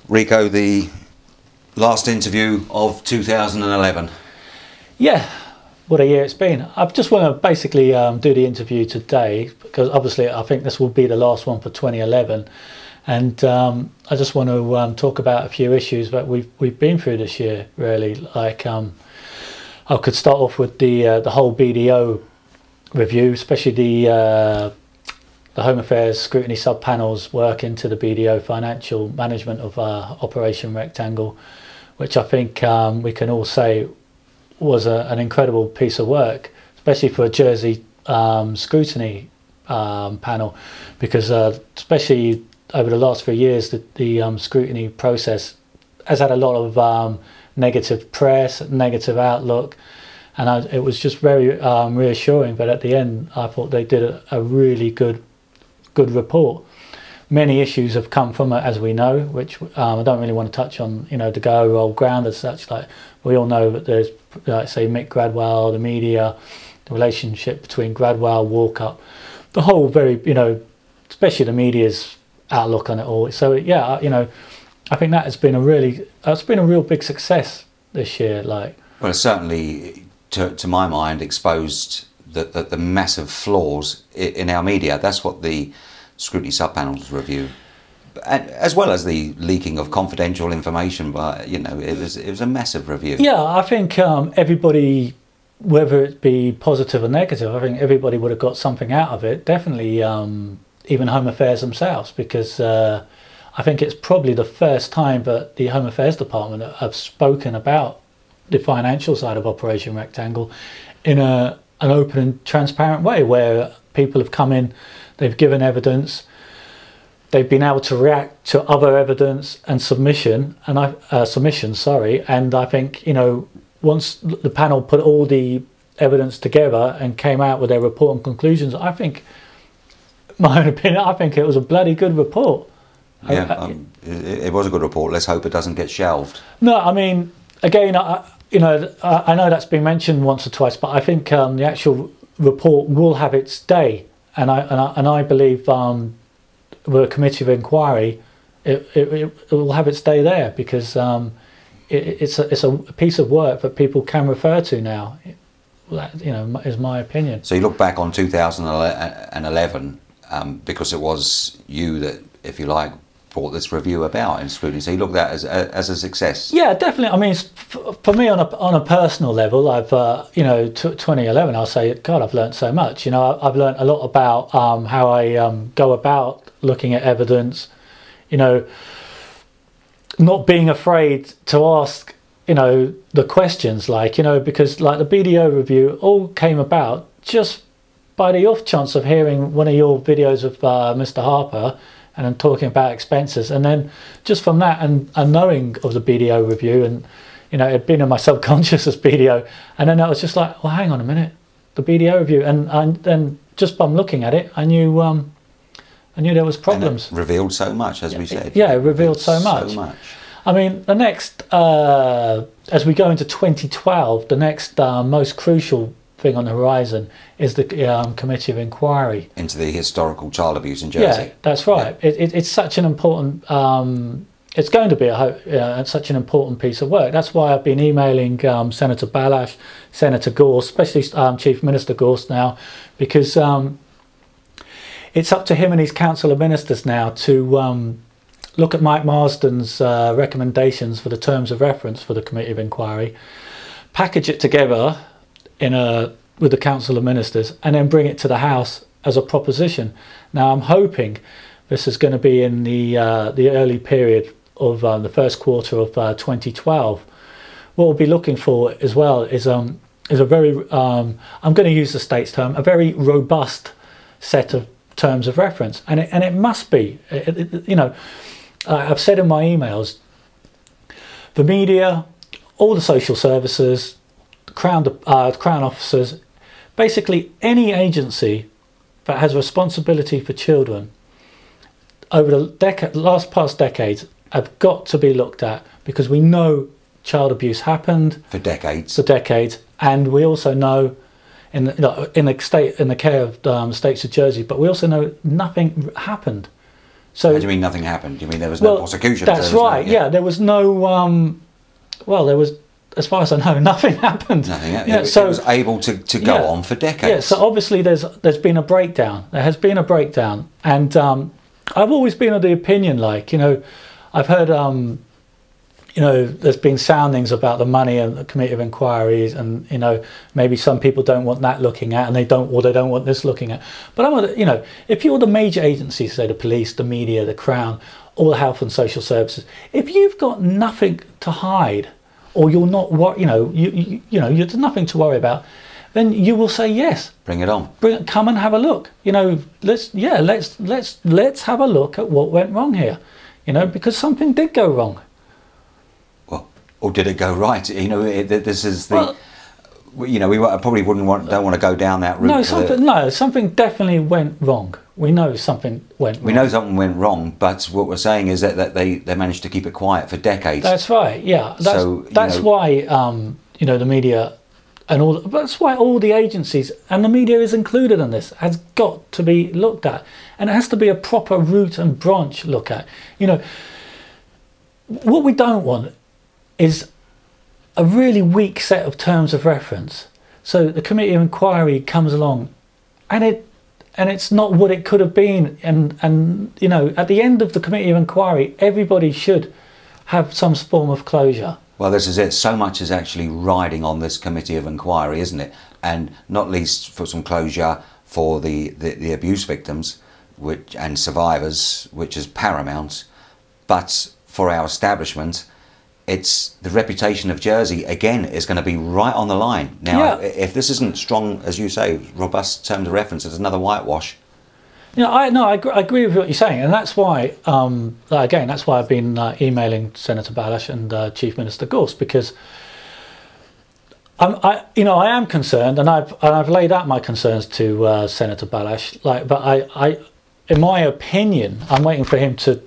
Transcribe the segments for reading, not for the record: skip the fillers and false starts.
Rico, the last interview of 2011. Yeah, what a year it's been. I just want to basically do the interview today because obviously I think this will be the last one for 2011, and I just want to talk about a few issues that we've been through this year. Really, like I could start off with the whole BDO review, especially the Home Affairs Scrutiny Sub-Panel's work into the BDO financial management of Operation Rectangle, which I think we can all say was an incredible piece of work, especially for a Jersey scrutiny panel, because especially over the last 3 years, the scrutiny process has had a lot of negative press, negative outlook, and it was just very reassuring. But at the end, I thought they did a really good report. Many issues have come from it, as we know, which I don't really want to touch on, to go over old ground as such. Like we all know that there's, like say, Mick Gradwell, the media, the relationship between Gradwell, Walkup, the whole very, especially the media's outlook on it all. So yeah, I think that has been a real big success this year. Well, certainly, to my mind, exposed the massive flaws in our media. That's what the Scrutiny Sub-Panel's review, as well as the leaking of confidential information, but it was a massive review. Yeah, I think everybody, whether it be positive or negative, I think everybody would have got something out of it. Definitely, even Home Affairs themselves, because I think it's probably the first time that the Home Affairs Department have spoken about the financial side of Operation Rectangle in an open and transparent way, where people have come in, they've given evidence, they've been able to react to other evidence and submissions. And I think once the panel put all the evidence together and came out with their report and conclusions, I think, my own opinion, I think it was a bloody good report. Yeah, it was a good report. Let's hope it doesn't get shelved. No, I mean, again, I know that's been mentioned once or twice, but I think the actual report will have its day, and I believe with a committee of inquiry, it will have its day there, because it's a piece of work that people can refer to now. Is my opinion. So you look back on 2011 because it was you that, if you like, brought this review about in scrutiny. So you look at that as a success. Yeah, definitely. I mean, for me, on a personal level, I've 2011, I'll say, God, I've learned so much. I've learned a lot about how I go about looking at evidence. Not being afraid to ask the questions, because the BDO review all came about just by the off chance of hearing one of your videos of Mr. Harper and then talking about expenses, and then just from that and knowing of the BDO review, and it had been in my subconscious as BDO, and then I was just like, well, hang on a minute, the BDO review, and then just from looking at it, I knew there was problems. And it revealed so much, as we said. Yeah, it revealed so much. I mean, the next, as we go into 2012, the next most crucial thing on the horizon is the committee of inquiry into the historical child abuse in Jersey. Yeah, that's right. Yeah. It's such an important. It's going to be such an important piece of work. That's why I've been emailing Senator Balash, Senator Gorse, especially Chief Minister Gorse now, because it's up to him and his council of ministers now to look at Mike Marsden's recommendations for the terms of reference for the committee of inquiry, package it together with the Council of Ministers, and then bring it to the House as a proposition. Now, I'm hoping this is going to be in the early period of the first quarter of 2012. What we'll be looking for as well is a very, I'm going to use the state's term, a very robust set of terms of reference, and it must be. I've said in my emails, the media, all the social services, Crown officers, basically any agency that has responsibility for children over the past decades have got to be looked at, because we know child abuse happened for decades. And we also know in the care of the states of Jersey, but we also know nothing happened. So how do you mean nothing happened? Do you mean there was no prosecution? That's right. Yeah, there was no. Well, there was, as far as I know, nothing happened. Nothing. Yeah, it was able to go on for decades. Yeah. So obviously, there's been a breakdown. There has been a breakdown, and I've always been of the opinion, like, you know, I've heard you know, there's been soundings about the money and the committee of inquiries, and, you know, maybe some people don't want that looking at, and they don't want this looking at. But I want, you know, if you're the major agencies, say the police, the media, the Crown, all the health and social services, if you've got nothing to hide, or you're not, you know, there's nothing to worry about, then you will say yes. Bring it on. Come and have a look. You know, let's have a look at what went wrong here. You know, because something did go wrong. Or did it go right? You know, this is the. Well, you know, we probably don't want to go down that route. No, something definitely went wrong. We know something went wrong. We know something went wrong, but what we're saying is that they managed to keep it quiet for decades. That's right. Yeah. That's why you know, the media and all. That's why all the agencies and the media is included in this has got to be looked at, and it has to be a proper root and branch look at. You know, what we don't want is a really weak set of terms of reference. So the committee of inquiry comes along, and it's not what it could have been. And you know, at the end of the committee of inquiry, everybody should have some form of closure. Well, this is it. So much is actually riding on this committee of inquiry, isn't it? And not least for some closure for the abuse victims, and survivors, which is paramount. But for our establishment, it's the reputation of Jersey, again, is going to be right on the line. Now, if this isn't strong, as you say, robust terms of reference, it's another whitewash. You know, I agree with what you're saying, and that's why, again, that's why I've been emailing Senator Balash and Chief Minister Gorst, because I am concerned, and I've laid out my concerns to Senator Balash. But I, in my opinion, I'm waiting for him to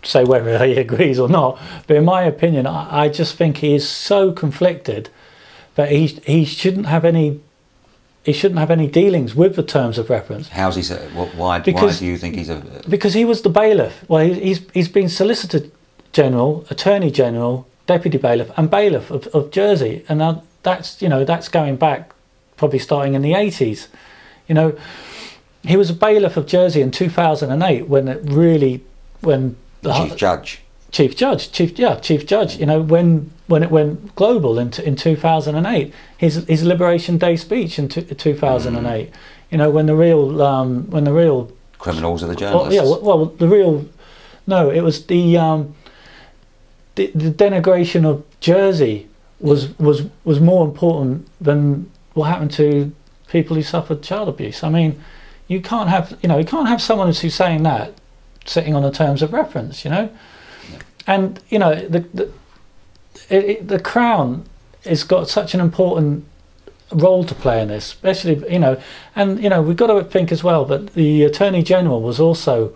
say whether he agrees or not, but in my opinion, I just think he is so conflicted that he shouldn't have any dealings with the terms of reference. How's he said? Why do you think he's a? Because he was the bailiff. Well, he's been Solicitor General, Attorney General, Deputy Bailiff, and Bailiff of Jersey, and that's going back probably starting in the 80s. You know, he was a bailiff of Jersey in 2008 when Chief Judge. You know, when it went global in 2008, his Liberation Day speech in 2008. You know, when the real criminals are the journalists. It was the denigration of Jersey was more important than what happened to people who suffered child abuse. I mean, you can't have someone who's saying that sitting on the terms of reference, you know. And you know, the Crown has got such an important role to play in this, especially, you know, and you know, we've got to think as well that the Attorney General was also,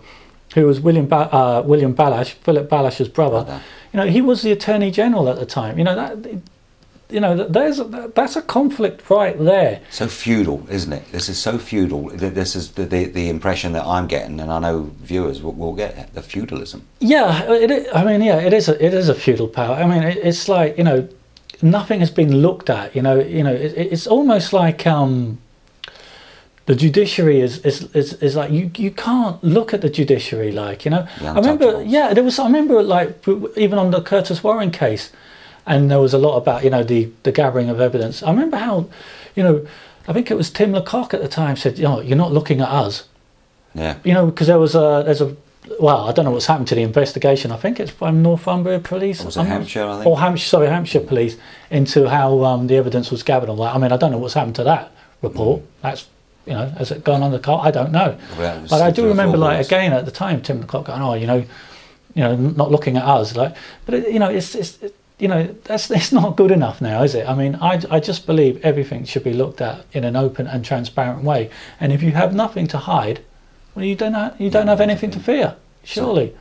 who was Philip Balash's brother. You know, he was the Attorney General at the time. That's a conflict right there. So feudal, isn't it? This is so feudal. This is the impression that I'm getting, and I know viewers will get the feudalism. Yeah, it is a feudal power. I mean, it's like, you know, nothing has been looked at. You know, it's almost like the judiciary is like you can't look at the judiciary, like, you know. I remember like even on the Curtis Warren case. And there was a lot about, you know, the gathering of evidence. I remember how, you know, I think it was Tim Lecoq at the time said, you know, you're not looking at us. Yeah. You know, because well, I don't know what's happened to the investigation. I think it's from Northumbria Police. Or was it Hampshire, I think? Or Hampshire Police, into how the evidence was gathered on that. I mean, I don't know what's happened to that report. That's, you know, has it gone on the cart? I don't know. But I do remember, like, again, at the time, Tim Lecoq going, oh, you know, not looking at us. Like, but, you know, it's you know, it's not good enough now, is it? I mean, I just believe everything should be looked at in an open and transparent way. And if you have nothing to hide, well, you don't have anything to fear, surely.